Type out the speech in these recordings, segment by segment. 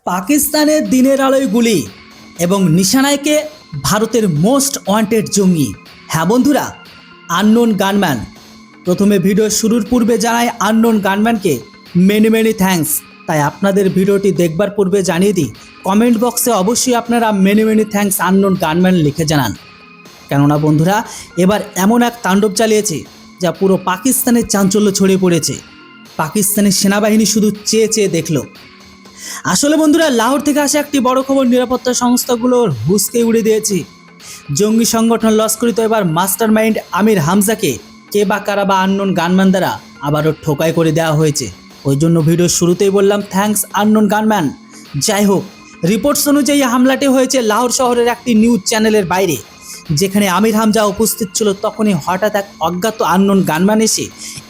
পাকিস্তানের দিনের আলোয় গুলি এবং নিশানায়কে ভারতের মোস্ট ওয়ান্টেড জঙ্গি। হ্যাঁ বন্ধুরা, আননোন গানম্যান। প্রথমে ভিডিও শুরুর পূর্বে জানাই আননোন গানম্যানকে মেনি থ্যাঙ্কস। তাই আপনাদের ভিডিওটি দেখবার পূর্বে জানিয়ে দিই, কমেন্ট বক্সে অবশ্যই আপনারা মেনি থ্যাঙ্কস আননোন গানম্যান লিখে জানান। কেননা বন্ধুরা, এবার এমন এক তাণ্ডব চালিয়েছে যা পুরো পাকিস্তানের চাঞ্চল্য ছড়িয়ে পড়েছে। পাকিস্তানের সেনাবাহিনী শুধু চেয়ে চেয়ে দেখলো। আসলে বন্ধুরা, লাহোর থেকে আসা একটি বড় খবর নিরাপত্তা সংস্থাগুলোর হুঁশকে উড়ে দিয়েছে। জঙ্গি সংগঠন লস্করি তৈবার মাস্টার মাইন্ড আমির হামজাকে কে বা কারা বা আননোন গানম্যান দ্বারা আবারও ঠোকাই করে দেওয়া হয়েছে। ওই জন্য ভিডিওর শুরুতেই বললাম থ্যাঙ্কস আননোন গানম্যান। যাই হোক, রিপোর্টস অনুযায়ী হামলাটি হয়েছে লাহোর শহরের একটি নিউজ চ্যানেলের বাইরে। যেখানে আমির হামজা উপস্থিত ছিল, তখনই হঠাৎ এক অজ্ঞাত আননোন গানম্যান এসে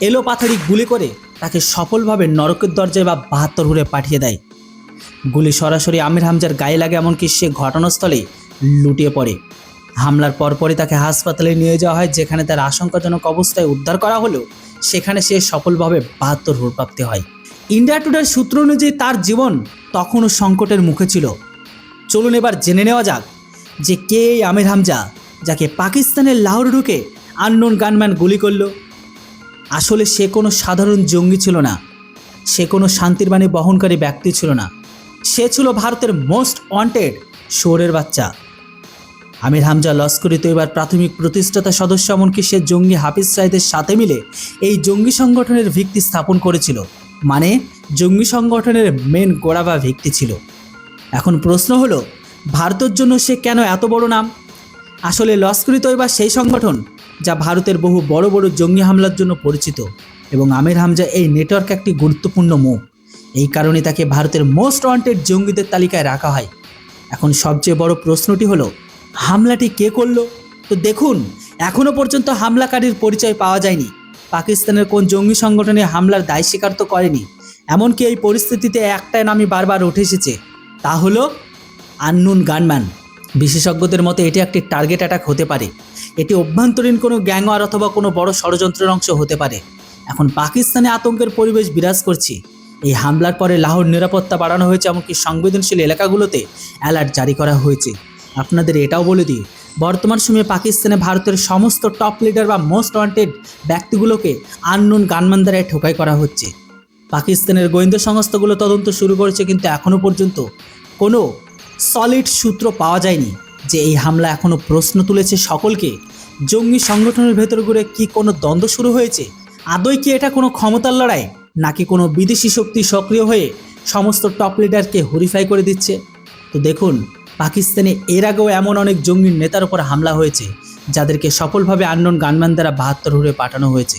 এলোপাথারি গুলি করে তাকে সফলভাবে নরকের দরজায় বা 72 হুড়ে পাঠিয়ে দেয়। গুলি সরাসরি আমির হামজার গায়ে লাগে, এমনকি সে ঘটনাস্থলে লুটিয়ে পড়ে। হামলার পরপরই তাকে হাসপাতালে নিয়ে যাওয়া হয়, যেখানে তার আশঙ্কাজনক অবস্থায় উদ্ধার করা হলেও সেখানে সে সফলভাবে 72 হুড় প্রাপ্ত হয়। ইন্ডিয়া টুডের সূত্র অনুযায়ী তার জীবন তখনও সংকটের মুখে ছিল। চলুন এবার জেনে নেওয়া যাক যে কে এই আমির হামজা, যাকে পাকিস্তানের লাহোরে ঢুকে আননোন গানম্যান গুলি করল। আসলে সে কোনো সাধারণ জঙ্গি ছিল না, সে কোনো শান্তির বাণী বহনকারী ব্যক্তি ছিল না, সে ছিল ভারতের মোস্ট ওয়ান্টেড শোরের বাচ্চা। আমির হামজা লস্করি তৈবার প্রাথমিক প্রতিষ্ঠাতা সদস্য, এমনকি সে জঙ্গি হাফিজ সাইদের সাথে মিলে এই জঙ্গি সংগঠনের ভিত্তি স্থাপন করেছিল। মানে জঙ্গি সংগঠনের মেন গোড়া বা ভিত্তি ছিল। এখন প্রশ্ন হলো, ভারতের জন্য সে কেন এত বড় নাম? আসলে লস্করি তৈবা সেই সংগঠন যা ভারতের বহু বড় বড় জঙ্গি হামলার জন্য পরিচিত, এবং আমির হামজা এই নেটওয়ার্ক একটি গুরুত্বপূর্ণ মুখ। এই কারণে তাকে ভারতের মোস্ট ওয়ান্টেড জঙ্গিদের তালিকায় রাখা হয়। এখন সবচেয়ে বড় প্রশ্নটি হলো, হামলাটি কে করলো? তো দেখুন, এখনও পর্যন্ত হামলাকারীর পরিচয় পাওয়া যায়নি। পাকিস্তানের কোন জঙ্গি সংগঠনে হামলার দায় স্বীকার তো করেনি। এমনকি এই পরিস্থিতিতে একটাই নামই বারবার উঠে এসেছে, তা হলো আননোন গানম্যান। বিশেষজ্ঞদের মতে এটি একটি টার্গেট অ্যাটাক হতে পারে। এটি অভ্যন্তরীণ কোনো গ্যাংওয়ার অথবা কোনো বড় ষড়যন্ত্রের অংশ হতে পারে। এখন পাকিস্তানে আতঙ্কের পরিবেশ বিরাজ করছে। এই হামলার পরে লাহোর নিরাপত্তা বাড়ানো হয়েছে, এমনকি সংবেদনশীল এলাকাগুলোতে অ্যালার্ট জারি করা হয়েছে। আপনাদের এটাও বলে দিই, বর্তমান সময়ে পাকিস্তানে ভারতের সমস্ত টপ লিডার বা মোস্ট ওয়ান্টেড ব্যক্তিগুলোকে আননোন গানম্যান দ্বারা ঠোকাই করা হচ্ছে। পাকিস্তানের গোয়েন্দা সংস্থাগুলো তদন্ত শুরু করেছে, কিন্তু এখনও পর্যন্ত কোনো সলিড সূত্র পাওয়া যায়নি। যে এই হামলা এখনও প্রশ্ন তুলেছে সকলকে, জঙ্গি সংগঠনের ভেতর ঘুরে কি কোনো দ্বন্দ্ব শুরু হয়েছে? আদৌ কি এটা কোনো ক্ষমতার লড়াই, নাকি কোনো বিদেশি শক্তি সক্রিয় হয়ে সমস্ত টপ লিডারকে হরিফাই করে দিচ্ছে? তো দেখুন, পাকিস্তানে এর আগেও এমন অনেক জঙ্গির নেতার উপর হামলা হয়েছে, যাদেরকে সফলভাবে আননোন গানম্যান দ্বারা 72 হুড়ে পাঠানো হয়েছে,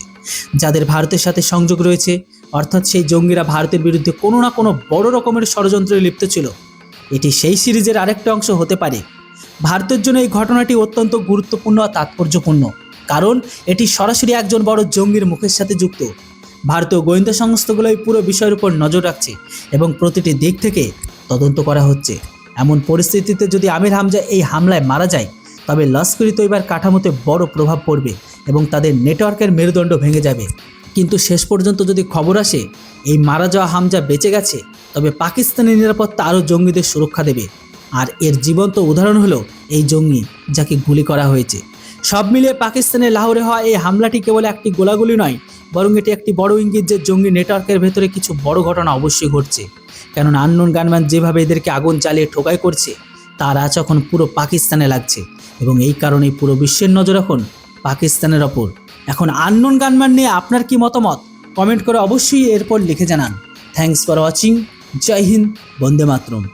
যাদের ভারতের সাথে সংযোগ রয়েছে। অর্থাৎ সেই জঙ্গিরা ভারতের বিরুদ্ধে কোনো না কোনো বড় রকমের ষড়যন্ত্রে লিপ্ত ছিল। এটি সেই সিরিজের আরেকটা অংশ হতে পারে। ভারতের জন্য এই ঘটনাটি অত্যন্ত গুরুত্বপূর্ণ ও তাৎপর্যপূর্ণ, কারণ এটি সরাসরি একজন বড় জঙ্গির মুখের সাথে যুক্ত। ভারতীয় গোয়েন্দা সংস্থাগুলো এই পুরো বিষয়ের উপর নজর রাখছে এবং প্রতিটি দিক থেকে তদন্ত করা হচ্ছে। এমন পরিস্থিতিতে যদি আমির হামজা এই হামলায় মারা যায়, তবে লস্করি তৈবার কাঠামোতে বড় প্রভাব পড়বে এবং তাদের নেটওয়ার্কের মেরুদণ্ড ভেঙে যাবে। কিন্তু শেষ পর্যন্ত যদি খবর আসে এই মারা যাওয়া হামজা বেঁচে গেছে, তবে পাকিস্তানের নিরাপত্তা আরও জঙ্গিদের সুরক্ষা দেবে। আর এর জীবন্ত উদাহরণ হলো এই জঙ্গি যাকে গুলি করা হয়েছে। সব মিলিয়ে পাকিস্তানের লাহোরে হওয়া এই হামলাটি কেবল একটি গোলাগুলি নয়, বরং এটি একটি বড় ইঙ্গিত যে জঙ্গি নেটওয়ার্কের ভেতরে কিছু বড় ঘটনা অবশ্যই ঘটছে। কেননা আননোন গানম্যান যেভাবে এদেরকে আগুন জ্বালিয়ে ঠোকাই করছে, তার আজ এখন পুরো পাকিস্তানে লাগছে, এবং এই কারণেই পুরো বিশ্বের নজর এখন পাকিস্তানের ওপর। এখন আননোন গানম্যান নিয়ে আপনার কি মতামত? কমেন্ট করে অবশ্যই এরপর লিখে জানান। Thanks for watching. জয় হিন্দ, বন্দে মাতরম।